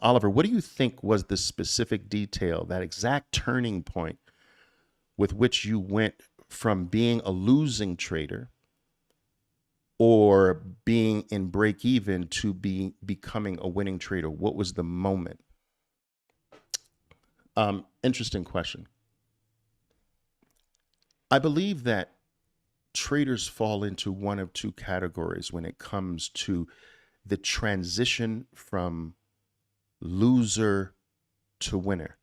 Oliver, what do you think was the specific detail, that exact turning point with which you went from being a losing trader or being in break even to becoming a winning trader? What was the moment? Interesting question. I believe that traders fall into one of two categories when it comes to the transition from loser to winner.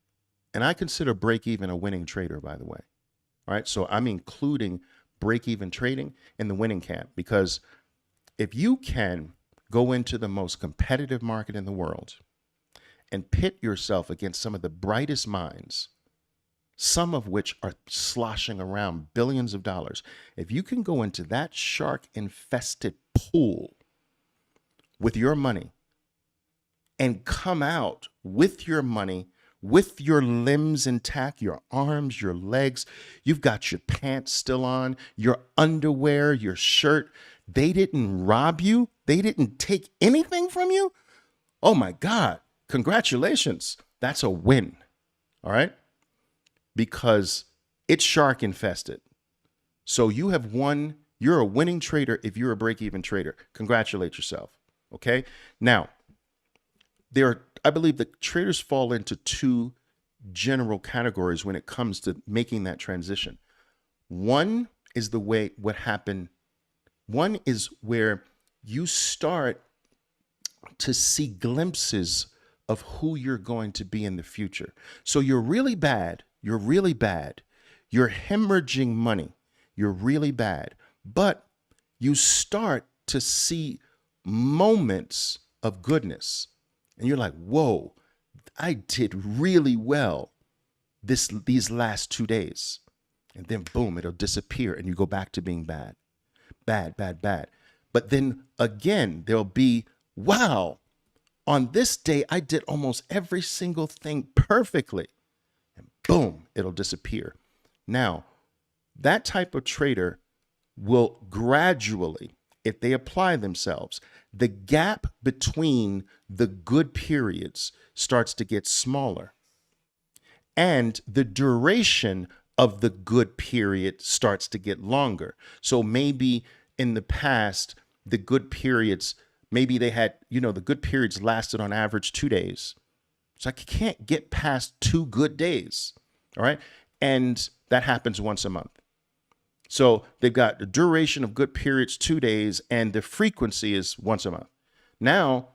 And I consider break even a winning trader, by the way. All right. So I'm including break even trading in the winning camp, because if you can go into the most competitive market in the world and pit yourself against some of the brightest minds, some of which are sloshing around billions of dollars, if you can go into that shark infested pool with your money and come out with your money, with your limbs intact, your arms, your legs, you've got your pants still on, your underwear, your shirt, they didn't rob you, they didn't take anything from you. Oh my God, congratulations. That's a win. All right. Because it's shark infested. So you have won. You're a winning trader if you're a break-even trader. Congratulate yourself. Okay. Now, I believe that traders fall into two general categories when it comes to making that transition. One is what happened. One is where you start to see glimpses of who you're going to be in the future. So you're really bad. You're really bad. You're hemorrhaging money. You're really bad. But you start to see moments of goodness. And you're like, whoa, I did really well these last 2 days. And then boom, it'll disappear and you go back to being bad. Bad, bad, bad. But then again, there'll be, wow, on this day, I did almost every single thing perfectly. And boom, it'll disappear. Now, that type of trader will gradually, if they apply themselves, the gap between the good periods starts to get smaller. And the duration of the good period starts to get longer. So maybe in the past, the good periods, maybe they had, the good periods lasted on average 2 days. So I can't get past 2 good days. All right. And that happens once a month. So they've got the duration of good periods, 2 days, and the frequency is once a month. Now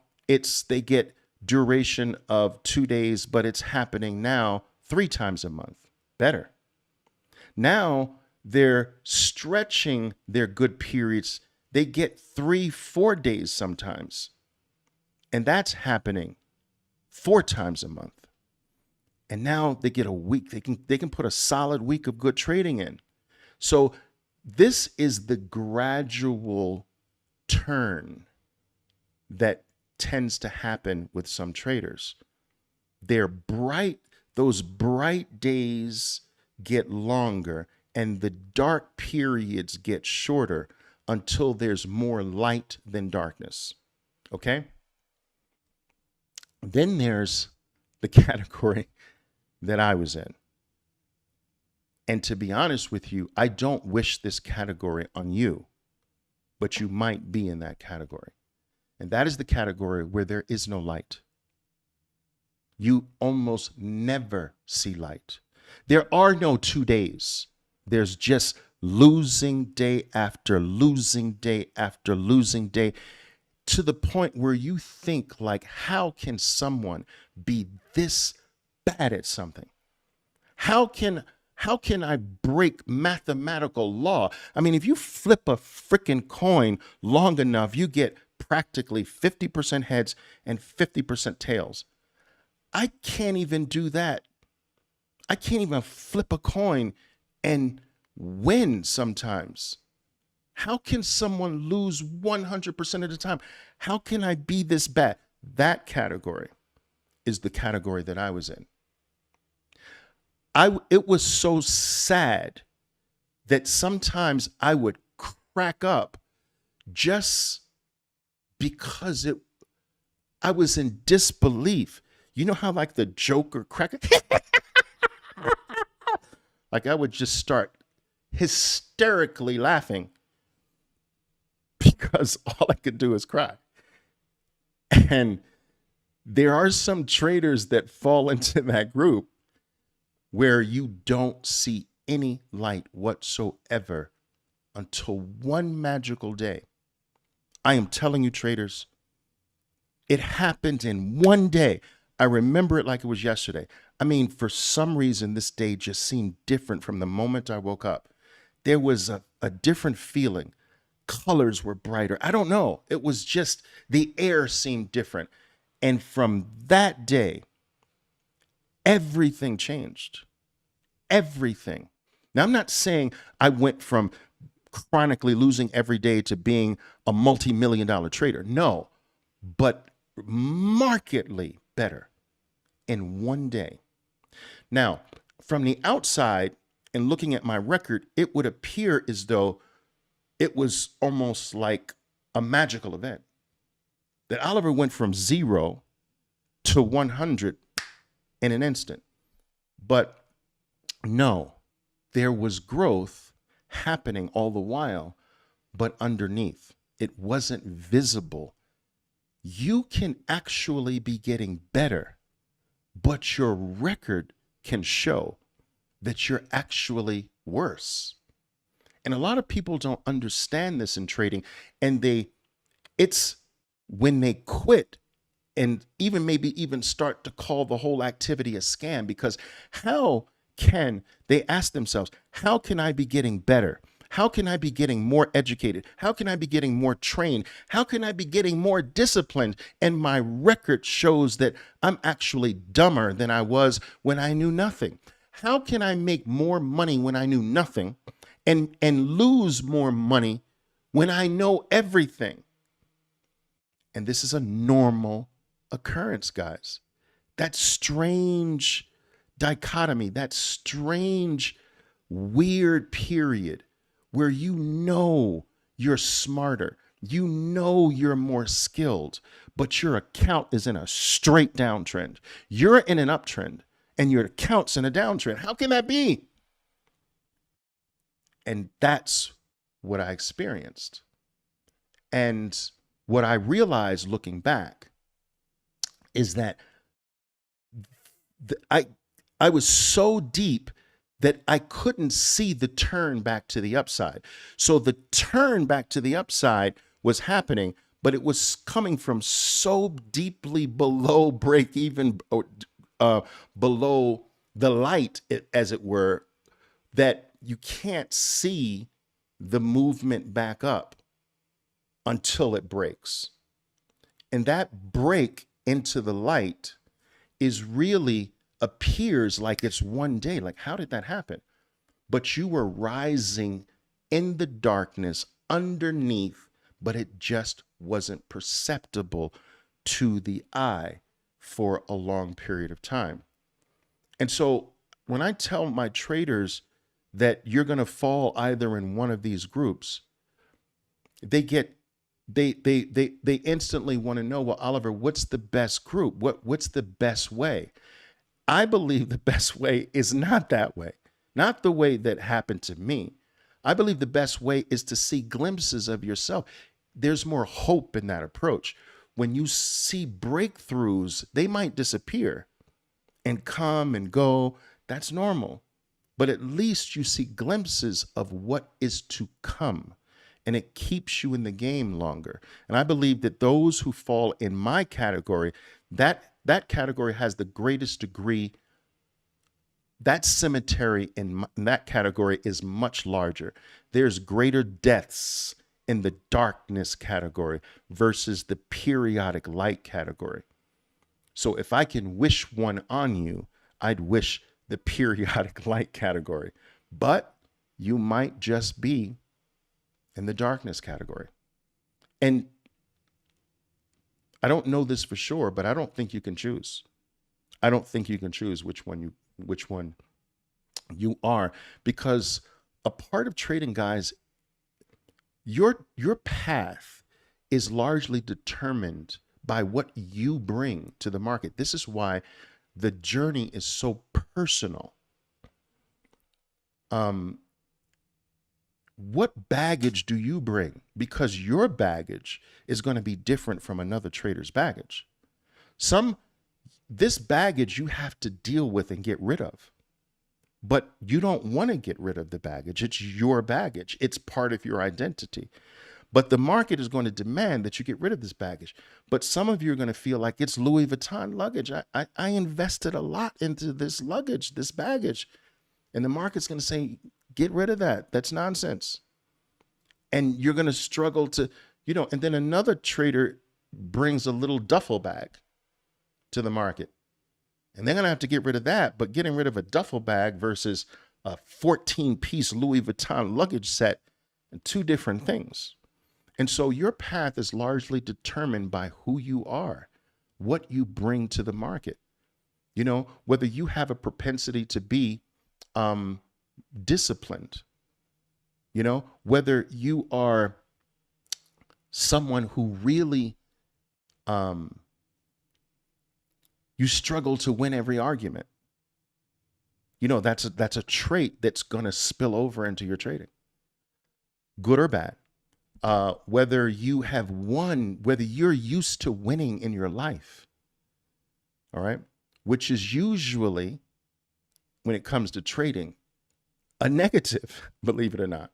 they get duration of 2 days, but it's happening now 3 times a month. Better. Now they're stretching their good periods. They get 3-4 days sometimes. And that's happening 4 times a month. And now they get a week. They can put a solid week of good trading in. So this is the gradual turn that tends to happen with some traders. Those bright days get longer and the dark periods get shorter until there's more light than darkness. Okay? Then there's the category that I was in. And to be honest with you, I don't wish this category on you, but you might be in that category. And that is the category where there is no light. You almost never see light. There are no 2 days. There's just losing day after losing day after losing day, to the point where you think, like, how can someone be this bad at something? How can I break mathematical law? I mean, if you flip a freaking coin long enough, you get practically 50% heads and 50% tails. I can't even do that. I can't even flip a coin and win sometimes. How can someone lose 100% of the time? How can I be this bad? That category is the category that I was in. It was so sad that sometimes I would crack up just because I was in disbelief You know how like the Joker cracker, like I would just start hysterically laughing because all I could do is cry. And there are some traders that fall into that group where you don't see any light whatsoever until one magical day. I am telling you, traders, it happened in one day. I remember it like it was yesterday. I mean, for some reason, this day just seemed different from the moment I woke up. There was a different feeling. Colors were brighter. I don't know. It was just the air seemed different. And from that day, everything changed. Everything. Now, I'm not saying I went from chronically losing every day to being a multi-million-dollar trader. No, but markedly better in one day. Now, from the outside and looking at my record, it would appear as though it was almost like a magical event. That Oliver went from 0 to 100 in an instant. But no, there was growth happening all the while, but underneath. It wasn't visible. You can actually be getting better, but your record can show that you're actually worse. And a lot of people don't understand this in trading, and it's when they quit and even maybe even start to call the whole activity a scam, because how can they ask themselves, how can I be getting better? How can I be getting more educated? How can I be getting more trained? How can I be getting more disciplined? And my record shows that I'm actually dumber than I was when I knew nothing. How can I make more money when I knew nothing and lose more money when I know everything? And this is a normal occurrence, guys. That strange dichotomy, that strange, weird period where you know you're smarter, you know you're more skilled, but your account is in a straight downtrend. You're in an uptrend and your account's in a downtrend. How can that be? And that's what I experienced. And what I realized looking back is that I was so deep that I couldn't see the turn back to the upside. So the turn back to the upside was happening, but it was coming from so deeply below break even, below the light, as it were, that you can't see the movement back up until it breaks. And that break into the light is really appears like it's one day. Like, how did that happen? But you were rising in the darkness underneath, but it just wasn't perceptible to the eye for a long period of time. And so when I tell my traders that you're going to fall either in one of these groups, they instantly want to know, well, Oliver, what's the best group? What's the best way? I believe the best way is not that way, not the way that happened to me. I believe the best way is to see glimpses of yourself. There's more hope in that approach. When you see breakthroughs, they might disappear and come and go. That's normal. But at least you see glimpses of what is to come, and it keeps you in the game longer. And I believe that those who fall in my category, that category has the greatest degree. That cemetery in that category is much larger. There's greater deaths in the darkness category versus the periodic light category. So if I can wish one on you, I'd wish the periodic light category. But you might just be in the darkness category. And I don't know this for sure, but I don't think you can choose. I don't think you can choose which one you are, because a part of trading, guys, your path is largely determined by what you bring to the market. This is why the journey is so personal. What baggage do you bring? Because your baggage is going to be different from another trader's baggage. This baggage you have to deal with and get rid of. But you don't want to get rid of the baggage. It's your baggage. It's part of your identity. But the market is going to demand that you get rid of this baggage. But some of you are going to feel like it's Louis Vuitton luggage. I invested a lot into this luggage, this baggage. And the market's going to say, get rid of that. That's nonsense. And you're going to struggle to, and then another trader brings a little duffel bag to the market. And they're going to have to get rid of that. But getting rid of a duffel bag versus a 14-piece Louis Vuitton luggage set are two different things. And so your path is largely determined by who you are, what you bring to the market. Whether you have a propensity to be disciplined, whether you are someone who really you struggle to win every argument. That's a trait that's going to spill over into your trading, good or bad. Whether you have won, whether you're used to winning in your life, all right, which is usually, when it comes to trading, a negative, believe it or not.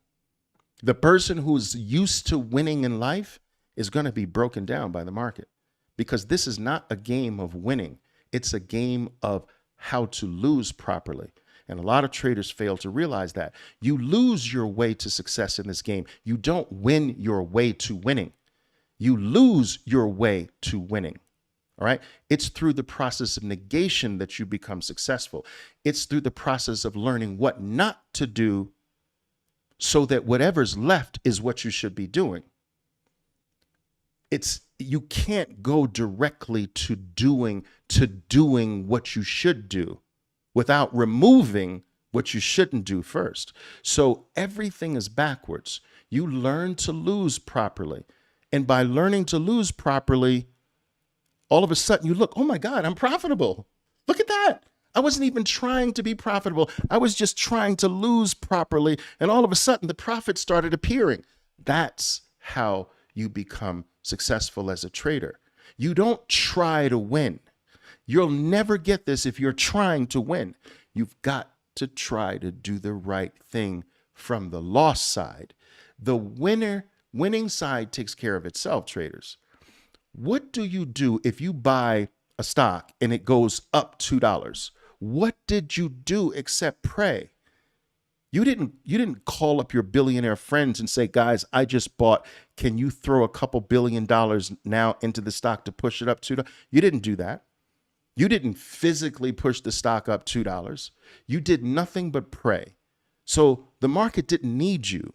The person who's used to winning in life is going to be broken down by the market, because this is not a game of winning. It's a game of how to lose properly. And a lot of traders fail to realize that. You lose your way to success in this game. You don't win your way to winning. You lose your way to winning. All right. It's through the process of negation that you become successful. It's through the process of learning what not to do so that whatever's left is what you should be doing. You can't go directly to doing what you should do without removing what you shouldn't do first. So everything is backwards. You learn to lose properly. And by learning to lose properly, all of a sudden you look, oh my God, I'm profitable. Look at that. I wasn't even trying to be profitable. I was just trying to lose properly. And all of a sudden the profit started appearing. That's how you become successful as a trader. You don't try to win. You'll never get this if you're trying to win. You've got to try to do the right thing from the loss side. The winning side takes care of itself, traders. What do you do if you buy a stock and it goes up $2? What did you do except pray? You didn't call up your billionaire friends and say, guys, I just bought. Can you throw a couple $1 billion now into the stock to push it up $2? You didn't do that. You didn't physically push the stock up $2. You did nothing but pray. So the market didn't need you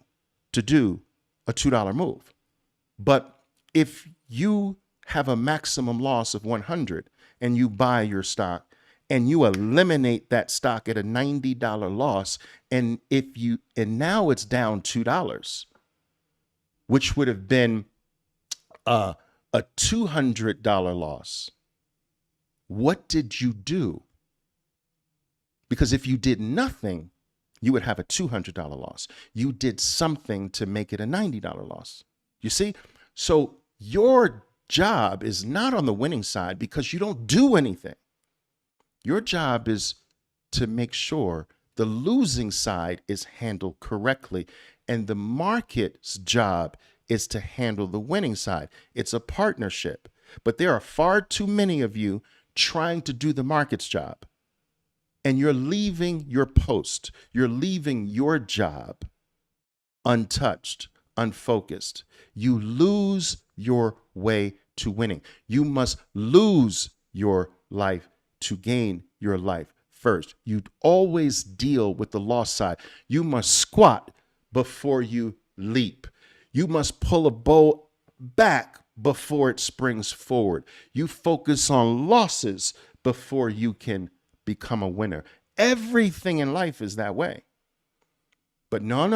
to do a $2 move. But if you have a maximum loss of 100 and you buy your stock and you eliminate that stock at a $90 loss, and now it's down $2, which would have been a $200 loss. What did you do? Because if you did nothing, you would have a $200 loss. You did something to make it a $90 loss. You see? So your job is not on the winning side because you don't do anything. Your job is to make sure the losing side is handled correctly, and the market's job is to handle the winning side. It's a partnership. But there are far too many of you trying to do the market's job, and you're leaving your post, you're leaving your job untouched, unfocused. You lose your way to winning. You must lose your life to gain your life first. You always deal with the loss side. You must squat before you leap. You must pull a bow back before it springs forward. You focus on losses before you can become a winner. Everything in life is that way. But no.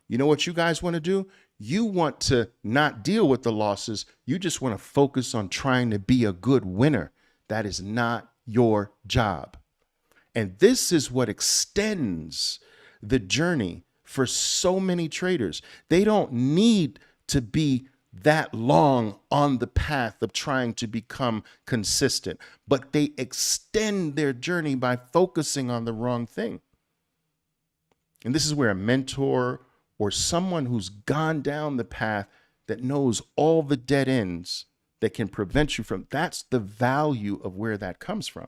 You know what you guys want to do? You want to not deal with the losses. You just want to focus on trying to be a good winner. That is not your job. And this is what extends the journey for so many traders. They don't need to be that long on the path of trying to become consistent, but they extend their journey by focusing on the wrong thing. And this is where a mentor or someone who's gone down the path that knows all the dead ends that can prevent you from, that's the value of where that comes from.